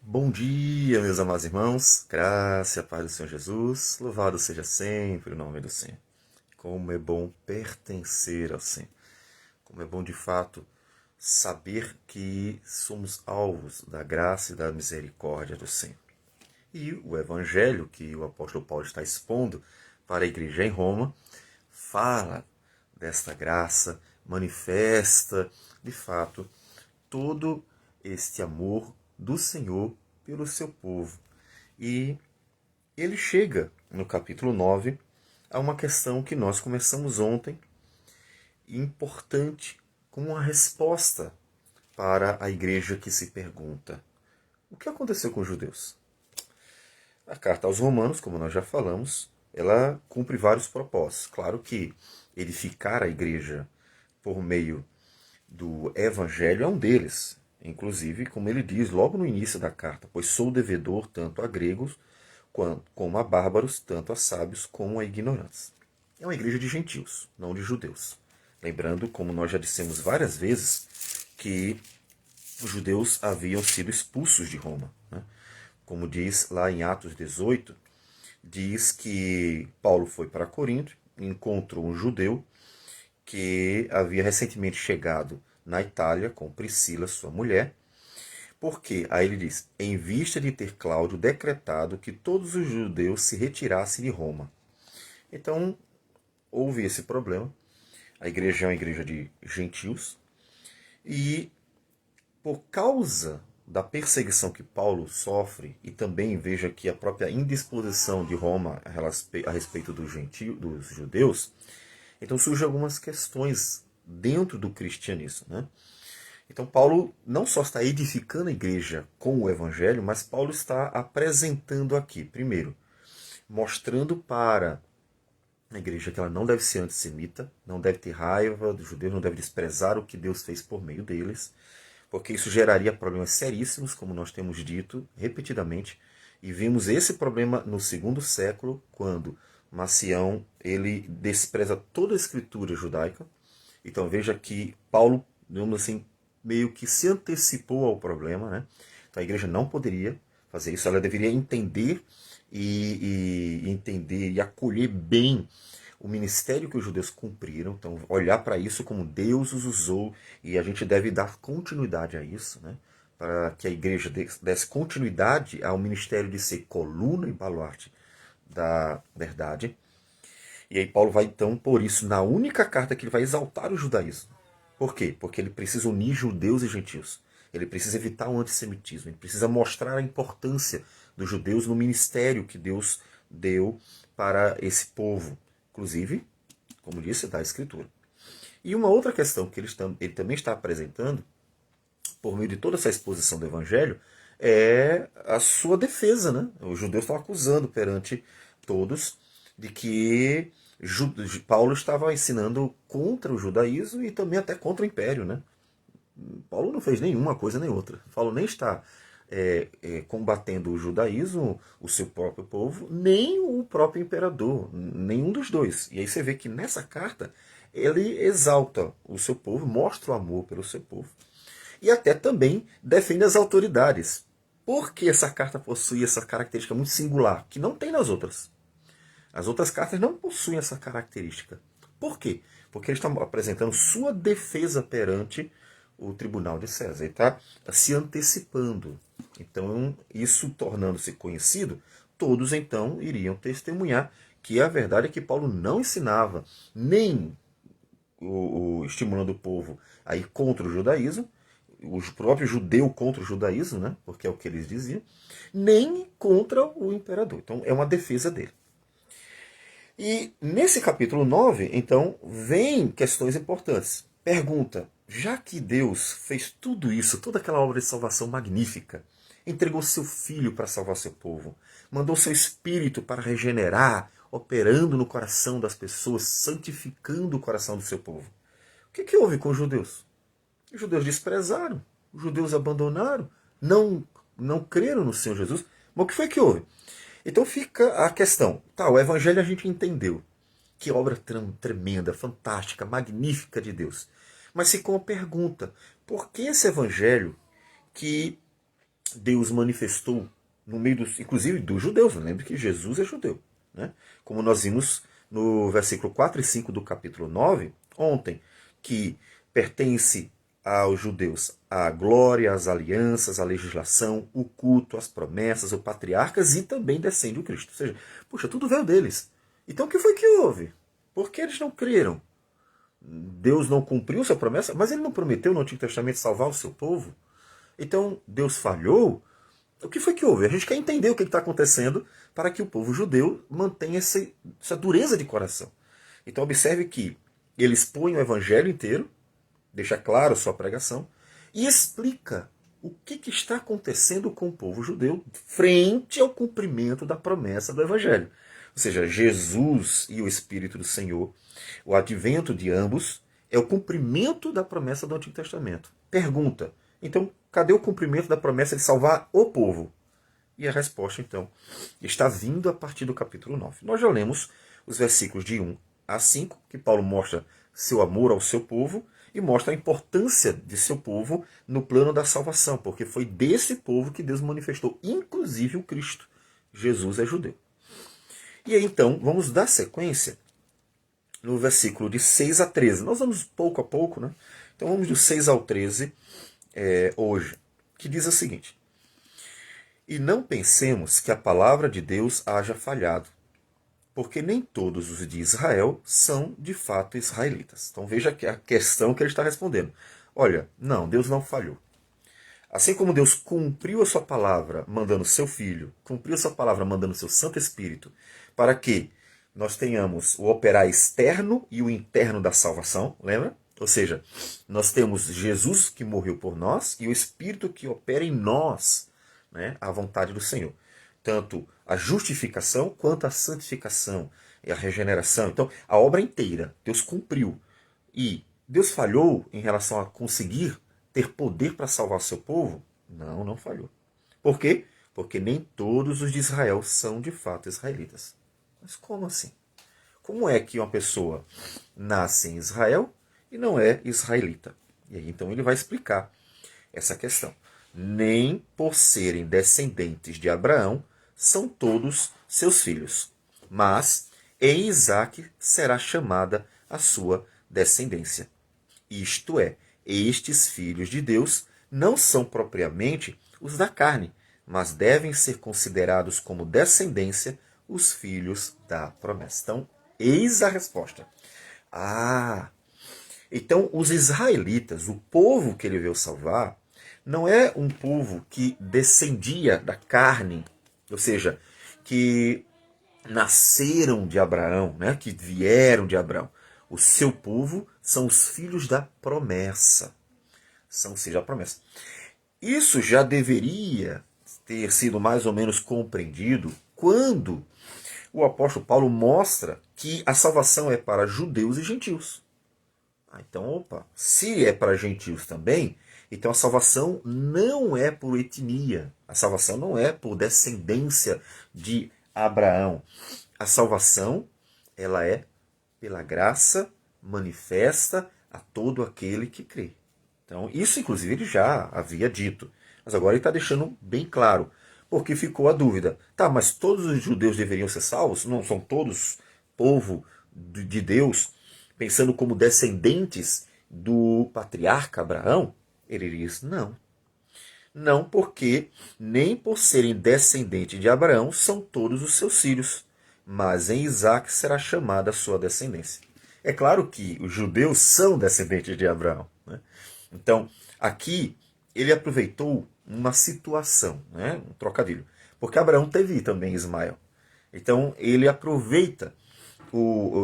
Bom dia, meus amados irmãos, graça e a paz do Senhor Jesus, louvado seja sempre o nome do Senhor. Como é bom pertencer ao Senhor, como é bom de fato saber que somos alvos da graça e da misericórdia do Senhor. E o evangelho que o apóstolo Paulo está expondo para a igreja em Roma fala desta graça, manifesta de fato todo este amor do Senhor pelo seu povo. E ele chega no capítulo 9 a uma questão que nós começamos ontem, importante, como uma resposta para a igreja que se pergunta: o que aconteceu com os judeus? A carta aos Romanos, como nós já falamos, ela cumpre vários propósitos. Claro que edificar a igreja por meio do Evangelho é um deles. Inclusive, como ele diz logo no início da carta: pois sou devedor tanto a gregos como a bárbaros, tanto a sábios como a ignorantes. É uma igreja de gentios, não de judeus. Lembrando, como nós já dissemos várias vezes, que os judeus haviam sido expulsos de Roma. Né? Como diz lá em Atos 18, diz que Paulo foi para Corinto, encontrou um judeu que havia recentemente chegado na Itália com Priscila, sua mulher, porque, aí ele diz, em vista de ter Cláudio decretado que todos os judeus se retirassem de Roma. Então, houve esse problema. A igreja é uma igreja de gentios, e por causa da perseguição que Paulo sofre, e também veja que a própria indisposição de Roma a respeito dos judeus, então surgem algumas questões dentro do cristianismo. Né? Então Paulo não só está edificando a igreja com o evangelho, mas Paulo está apresentando aqui, primeiro, mostrando para a igreja que ela não deve ser antissemita, não deve ter raiva dos judeus, não deve desprezar o que Deus fez por meio deles, porque isso geraria problemas seríssimos, como nós temos dito repetidamente, e vimos esse problema no segundo século, quando Macião ele despreza toda a escritura judaica. Então veja que Paulo, digamos assim, meio que se antecipou ao problema. Né? Então a igreja não poderia fazer isso, ela deveria entender entender e acolher bem o ministério que os judeus cumpriram, então olhar para isso como Deus os usou, e a gente deve dar continuidade a isso, né? Para que a igreja desse continuidade ao ministério de ser coluna e baluarte da verdade. E aí Paulo vai então, por isso, na única carta que ele vai exaltar o judaísmo. Por quê? Porque ele precisa unir judeus e gentios. Ele precisa evitar o antissemitismo. Ele precisa mostrar a importância dos judeus no ministério que Deus deu para esse povo. Inclusive, como disse, da Escritura. E uma outra questão que ele também está apresentando, por meio de toda essa exposição do Evangelho, é a sua defesa. Né? Os judeus estão acusando perante todos de que Paulo estava ensinando contra o judaísmo e também até contra o império. Né? Paulo não fez nenhuma coisa nem outra. Paulo nem está combatendo o judaísmo, o seu próprio povo, nem o próprio imperador, nenhum dos dois. E aí você vê que nessa carta ele exalta o seu povo, mostra o amor pelo seu povo e até também defende as autoridades. Porque essa carta possui essa característica muito singular, que não tem nas outras. As outras cartas não possuem essa característica. Por quê? Porque ele está apresentando sua defesa perante o tribunal de César. Ele está se antecipando. Então, isso tornando-se conhecido, todos então iriam testemunhar que a verdade é que Paulo não ensinava nem estimulando o povo a ir contra o judaísmo, o próprio judeu contra o judaísmo, né? Porque é o que eles diziam, nem contra o imperador. Então, é uma defesa dele. E nesse capítulo 9, então, vem questões importantes. Pergunta: já que Deus fez tudo isso, toda aquela obra de salvação magnífica, entregou seu Filho para salvar seu povo, mandou seu Espírito para regenerar, operando no coração das pessoas, santificando o coração do seu povo, o que houve com os judeus? Os judeus desprezaram, os judeus abandonaram, não creram no Senhor Jesus. Mas o que foi que houve? Então fica a questão. Tá, o Evangelho a gente entendeu. Que obra tremenda, fantástica, magnífica de Deus. Mas ficou uma pergunta. Por que esse Evangelho que Deus manifestou no meio dos, inclusive dos judeus. Lembre que Jesus é judeu, né? Como nós vimos no versículo 4 e 5 do capítulo 9, ontem, que pertence aos judeus a glória, as alianças, a legislação, o culto, as promessas, os patriarcas, e também descende o Cristo. Ou seja, puxa, tudo veio deles. Então o que foi que houve? Por que eles não creram? Deus não cumpriu sua promessa, mas ele não prometeu no Antigo Testamento salvar o seu povo? Então Deus falhou? O que foi que houve? A gente quer entender o que está acontecendo para que o povo judeu mantenha essa dureza de coração. Então observe que ele expõe o evangelho inteiro, deixa claro sua pregação, e explica o que está acontecendo com o povo judeu frente ao cumprimento da promessa do evangelho. Ou seja, Jesus e o Espírito do Senhor, o advento de ambos, é o cumprimento da promessa do Antigo Testamento. Pergunta, então, cadê o cumprimento da promessa de salvar o povo? E a resposta, então, está vindo a partir do capítulo 9. Nós já lemos os versículos de 1 a 5, que Paulo mostra seu amor ao seu povo e mostra a importância de seu povo no plano da salvação, porque foi desse povo que Deus manifestou, inclusive o Cristo. Jesus é judeu. E aí, então, vamos dar sequência no versículo de 6 a 13. Nós vamos pouco a pouco, né? Então vamos do 6 ao 13 hoje, que diz o seguinte: E não pensemos que a palavra de Deus haja falhado, porque nem todos os de Israel são de fato israelitas. Então veja a questão que ele está respondendo. Olha, não, Deus não falhou. Assim como Deus cumpriu a sua palavra mandando seu Filho, cumpriu a sua palavra mandando seu Santo Espírito, para que nós tenhamos o operar externo e o interno da salvação, lembra? Ou seja, nós temos Jesus que morreu por nós e o Espírito que opera em nós, né, a vontade do Senhor. Tanto a justificação quanto a santificação e a regeneração. Então, a obra inteira, Deus cumpriu. E Deus falhou em relação a conseguir ter poder para salvar o seu povo? Não, não falhou. Por quê? Porque nem todos os de Israel são de fato israelitas. Mas como assim? Como é que uma pessoa nasce em Israel e não é israelita? E aí então ele vai explicar essa questão. Nem por serem descendentes de Abraão são todos seus filhos, mas em Isaque será chamada a sua descendência. Isto é, estes filhos de Deus não são propriamente os da carne, mas devem ser considerados como descendência os filhos da promessa. Então, eis a resposta. Então os israelitas, o povo que ele veio salvar, não é um povo que descendia da carne, ou seja, que nasceram de Abraão, né, que vieram de Abraão. O seu povo são os filhos da promessa. São os filhos da promessa. Isso já deveria ter sido mais ou menos compreendido quando o apóstolo Paulo mostra que a salvação é para judeus e gentios. Então, opa, se é para gentios também, então a salvação não é por etnia, a salvação não é por descendência de Abraão. A salvação, ela é pela graça manifesta a todo aquele que crê. Então, isso inclusive ele já havia dito, mas agora ele está deixando bem claro, porque ficou a dúvida. Tá, mas todos os judeus deveriam ser salvos? Não são todos povo de Deus, pensando como descendentes do patriarca Abraão? Ele diz, não. Não, porque nem por serem descendentes de Abraão são todos os seus filhos, mas em Isaque será chamada a sua descendência. É claro que os judeus são descendentes de Abraão, né? Então, aqui ele aproveitou uma situação, né? Um trocadilho, porque Abraão teve também Ismael. Então, ele aproveita,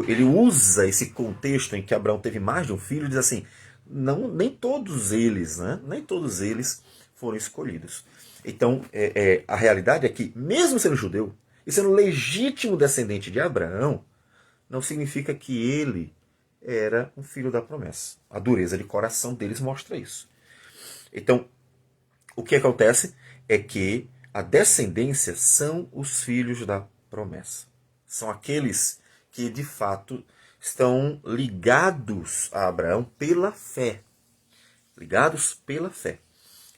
ele usa esse contexto em que Abraão teve mais de um filho e diz assim, não, nem todos eles, né? Nem todos eles foram escolhidos. Então, a realidade é que, mesmo sendo judeu e sendo legítimo descendente de Abraão, não significa que ele era um filho da promessa. A dureza de coração deles mostra isso. Então, o que acontece é que a descendência são os filhos da promessa. São aqueles que, de fato, estão ligados a Abraão pela fé. Ligados pela fé.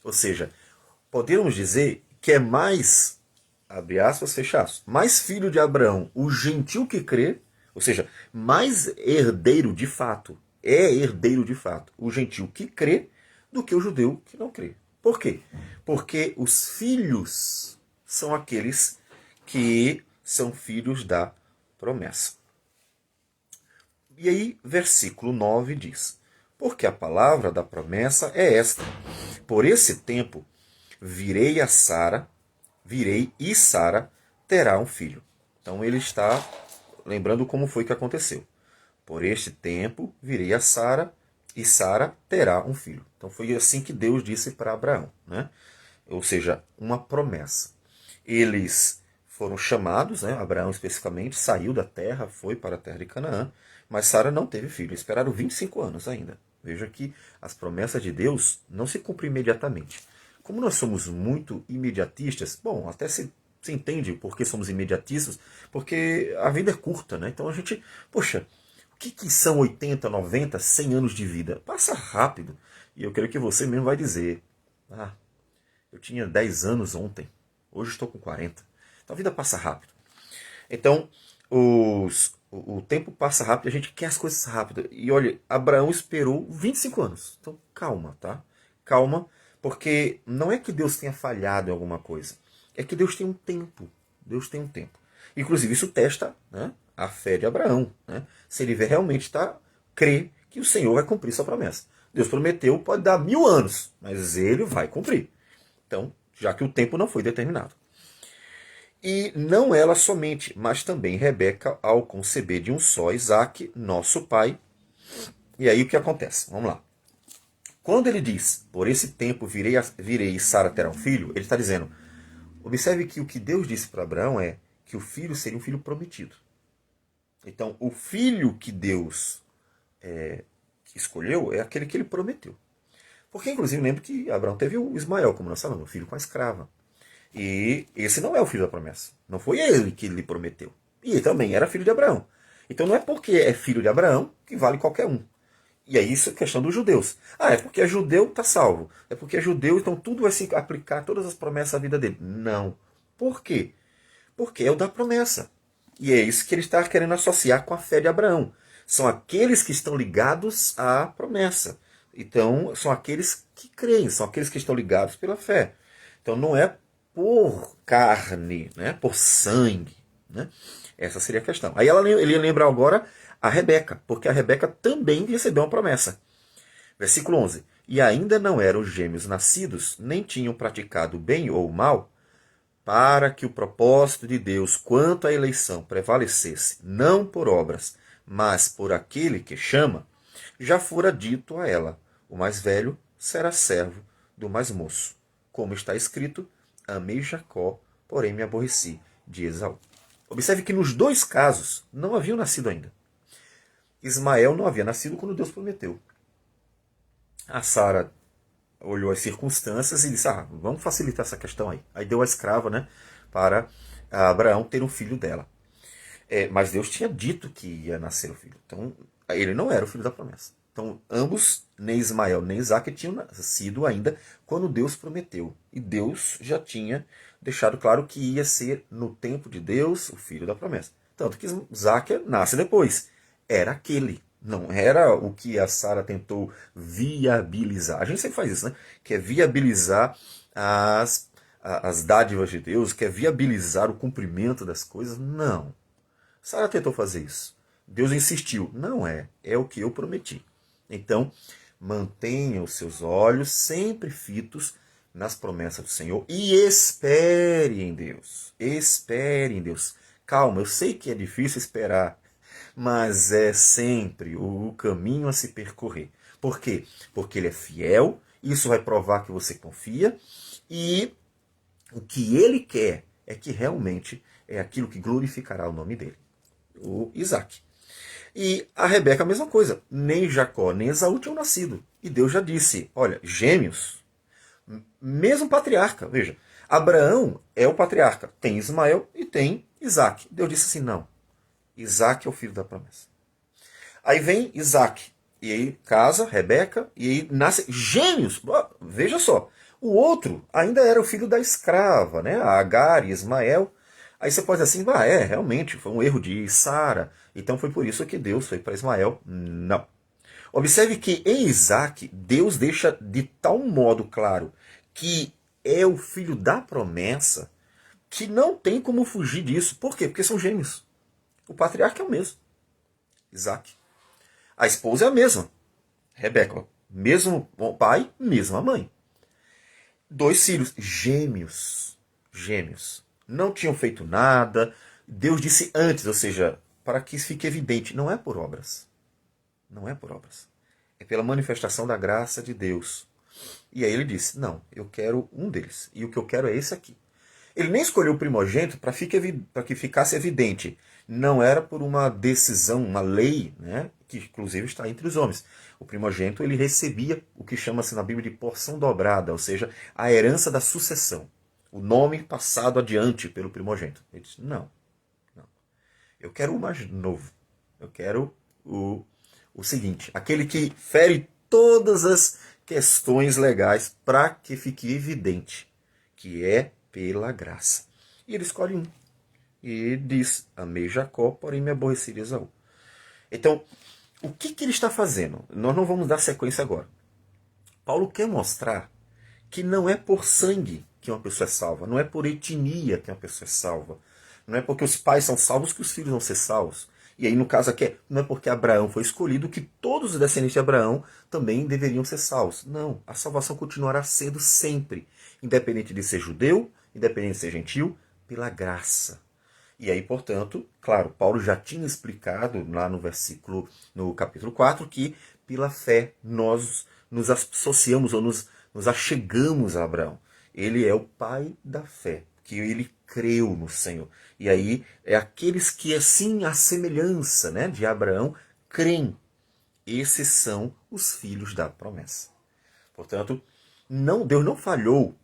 Ou seja, podemos dizer que é mais, abre aspas, fecha aspas, mais filho de Abraão o gentil que crê, ou seja, mais herdeiro de fato, é herdeiro de fato, o gentil que crê, do que o judeu que não crê. Por quê? Porque os filhos são aqueles que são filhos da promessa. E aí, versículo 9 diz: porque a palavra da promessa é esta: por esse tempo virei e Sara terá um filho. Então ele está lembrando como foi que aconteceu. Por este tempo virei a Sara e Sara terá um filho. Então foi assim que Deus disse para Abraão, né? Ou seja, uma promessa. Eles foram chamados, né? Abraão especificamente saiu da terra, foi para a terra de Canaã, mas Sara não teve filho. Esperaram 25 anos ainda. Veja que as promessas de Deus não se cumprem imediatamente. Como nós somos muito imediatistas, bom, até se entende por que somos imediatistas, porque a vida é curta, né? Então a gente, poxa, o que são 80, 90, 100 anos de vida? Passa rápido. E eu creio que você mesmo vai dizer, eu tinha 10 anos ontem, hoje estou com 40. Então a vida passa rápido. Então, o tempo passa rápido, a gente quer as coisas rápido. E olha, Abraão esperou 25 anos. Então calma, tá? Calma, porque não é que Deus tenha falhado em alguma coisa. É que Deus tem um tempo. Deus tem um tempo. Inclusive isso testa, né, a fé de Abraão. Né? Se ele realmente crê que o Senhor vai cumprir sua promessa. Deus prometeu, pode dar 1000 anos, mas ele vai cumprir. Então, já que o tempo não foi determinado. E não ela somente, mas também Rebeca, ao conceber de um só Isaque, nosso pai. E aí o que acontece? Vamos lá. Quando ele diz, por esse tempo virei e Sara terá um filho, ele está dizendo, observe que o que Deus disse para Abraão é que o filho seria um filho prometido. Então, o filho que Deus escolheu é aquele que ele prometeu. Porque, inclusive, lembra que Abraão teve o Ismael, como nós falamos, o filho com a escrava. E esse não é o filho da promessa. Não foi ele que lhe prometeu. E ele também era filho de Abraão. Então não é porque é filho de Abraão que vale qualquer um. E aí isso é questão dos judeus. É porque é judeu, está salvo. É porque é judeu, então tudo vai se aplicar, todas as promessas à vida dele. Não. Por quê? Porque é o da promessa. E é isso que ele está querendo associar com a fé de Abraão. São aqueles que estão ligados à promessa. Então, são aqueles que creem, são aqueles que estão ligados pela fé. Então, não é por carne, né? Por sangue. Né? Essa seria a questão. Aí ele lembra agora a Rebeca, porque a Rebeca também recebeu uma promessa. Versículo 11. E ainda não eram gêmeos nascidos, nem tinham praticado bem ou mal, para que o propósito de Deus quanto à eleição prevalecesse, não por obras, mas por aquele que chama, já fora dito a ela, o mais velho será servo do mais moço. Como está escrito, amei Jacó, porém me aborreci de Esaú. Observe que nos dois casos não haviam nascido ainda. Ismael não havia nascido quando Deus prometeu. A Sara olhou as circunstâncias e disse, vamos facilitar essa questão aí. Aí deu a escrava, né, para Abraão ter um filho dela. Mas Deus tinha dito que ia nascer o filho. Então, ele não era o filho da promessa. Então, ambos, nem Ismael nem Isaque, tinham nascido ainda quando Deus prometeu. E Deus já tinha deixado claro que ia ser, no tempo de Deus, o filho da promessa. Tanto que Isaque nasce depois. Era aquele. Não era o que a Sara tentou viabilizar. A gente sempre faz isso, né? Quer viabilizar as dádivas de Deus, quer viabilizar o cumprimento das coisas. Não. Sara tentou fazer isso. Deus insistiu. Não é. É o que eu prometi. Então, mantenha os seus olhos sempre fitos nas promessas do Senhor e espere em Deus. Espere em Deus. Calma, eu sei que é difícil esperar, mas é sempre o caminho a se percorrer. Por quê? Porque ele é fiel, isso vai provar que você confia, e o que ele quer é que realmente é aquilo que glorificará o nome dele, o Isaque. E a Rebeca a mesma coisa, nem Jacó nem Esaú tinham nascido. E Deus já disse, olha, gêmeos, mesmo patriarca, veja, Abraão é o patriarca, tem Ismael e tem Isaque. Deus disse assim, não, Isaque é o filho da promessa. Aí vem Isaque, e aí casa, Rebeca, e aí nasce gêmeos. Veja só, O outro ainda era o filho da escrava, né? A Agar e Ismael. Aí você pode dizer assim, realmente, foi um erro de Sara. Então foi por isso que Deus foi para Ismael. Não. Observe que em Isaac, Deus deixa de tal modo claro que é o filho da promessa que não tem como fugir disso. Por quê? Porque são gêmeos. O patriarca é o mesmo, Isaac. A esposa é a mesma, Rebeca. Mesmo pai, mesma mãe. 2 filhos, gêmeos. Gêmeos. Não tinham feito nada. Deus disse antes, ou seja, para que fique evidente, não é por obras. Não é por obras. É pela manifestação da graça de Deus. E aí ele disse, não, eu quero um deles. E o que eu quero é esse aqui. Ele nem escolheu o primogênito para que ficasse evidente. Não era por uma decisão, uma lei, né, que inclusive está entre os homens. O primogênito ele recebia o que chama-se na Bíblia de porção dobrada, ou seja, a herança da sucessão. O nome passado adiante pelo primogênito. Ele disse, não. Eu quero o mais novo. Eu quero o seguinte, aquele que fere todas as questões legais para que fique evidente que é pela graça. E ele escolhe um. E diz, amei Jacó, porém me aborreci de Esaú. Então, o que ele está fazendo? Nós não vamos dar sequência agora. Paulo quer mostrar que não é por sangue que uma pessoa é salva, não é por etnia que uma pessoa é salva, não é porque os pais são salvos que os filhos vão ser salvos. E aí, no caso aqui, não é porque Abraão foi escolhido que todos os descendentes de Abraão também deveriam ser salvos. Não, a salvação continuará sendo sempre, independente de ser judeu, independente de ser gentil, pela graça. E aí, portanto, claro, Paulo já tinha explicado lá no capítulo 4, que pela fé nós nos associamos ou nos achegamos a Abraão. Ele é o pai da fé, que ele creu no Senhor. E aí é aqueles que, assim, a semelhança, né, de Abraão, creem. Esses são os filhos da promessa. Portanto, Deus não falhou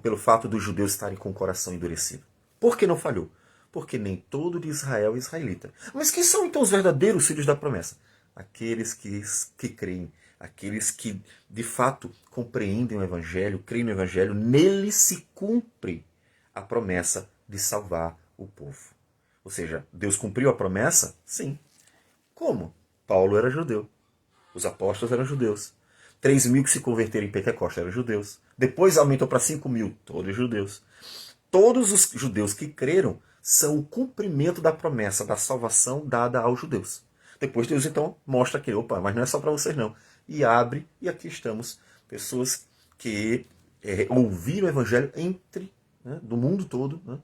pelo fato dos judeus estarem com o coração endurecido. Por que não falhou? Porque nem todo de Israel é israelita. Mas quem são então os verdadeiros filhos da promessa? Aqueles que creem, aqueles que de fato compreendem o Evangelho, creem no Evangelho, nele se cumpre a promessa de salvar o povo. Ou seja, Deus cumpriu a promessa? Sim. Como? Paulo era judeu. Os apóstolos eram judeus. 3.000 que se converteram em Pentecostes eram judeus. Depois aumentou para 5.000, todos judeus. Todos os judeus que creram são o cumprimento da promessa da salvação dada aos judeus. Depois Deus então mostra que, mas não é só para vocês não. E abre, e aqui estamos, pessoas que ouviram o evangelho do mundo todo, né?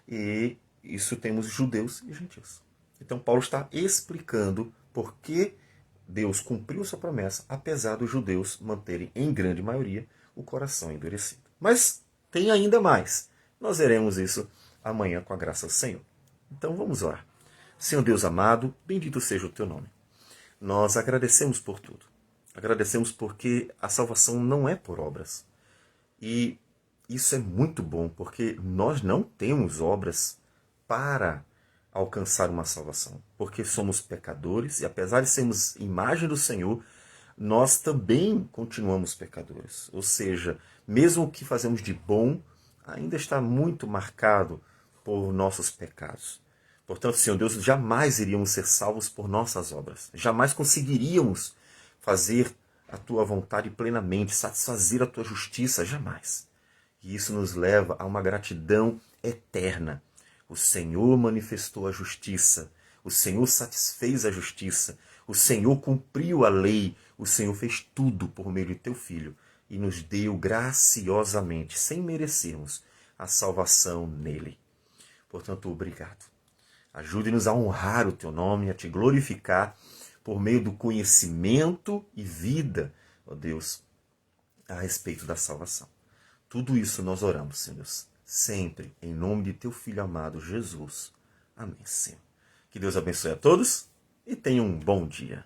E isso temos judeus e gentios. Então Paulo está explicando por que Deus cumpriu sua promessa, apesar dos judeus manterem, em grande maioria, o coração endurecido. Mas tem ainda mais. Nós veremos isso amanhã com a graça do Senhor. Então vamos orar. Senhor Deus amado, bendito seja o teu nome. Nós agradecemos por tudo. Agradecemos porque a salvação não é por obras. E isso é muito bom, porque nós não temos obras para alcançar uma salvação. Porque somos pecadores e apesar de sermos imagem do Senhor, nós também continuamos pecadores. Ou seja, mesmo o que fazemos de bom ainda está muito marcado por nossos pecados. Portanto, Senhor Deus, jamais iríamos ser salvos por nossas obras. Jamais conseguiríamos fazer a tua vontade plenamente, satisfazer a tua justiça, jamais. E isso nos leva a uma gratidão eterna. O Senhor manifestou a justiça, o Senhor satisfez a justiça, o Senhor cumpriu a lei, o Senhor fez tudo por meio de teu Filho e nos deu graciosamente, sem merecermos, a salvação nele. Portanto, obrigado. Ajude-nos a honrar o teu nome, a te glorificar por meio do conhecimento e vida, ó Deus, a respeito da salvação. Tudo isso nós oramos, Senhor Deus, sempre em nome de teu Filho amado, Jesus. Amém, Senhor. Que Deus abençoe a todos e tenham um bom dia.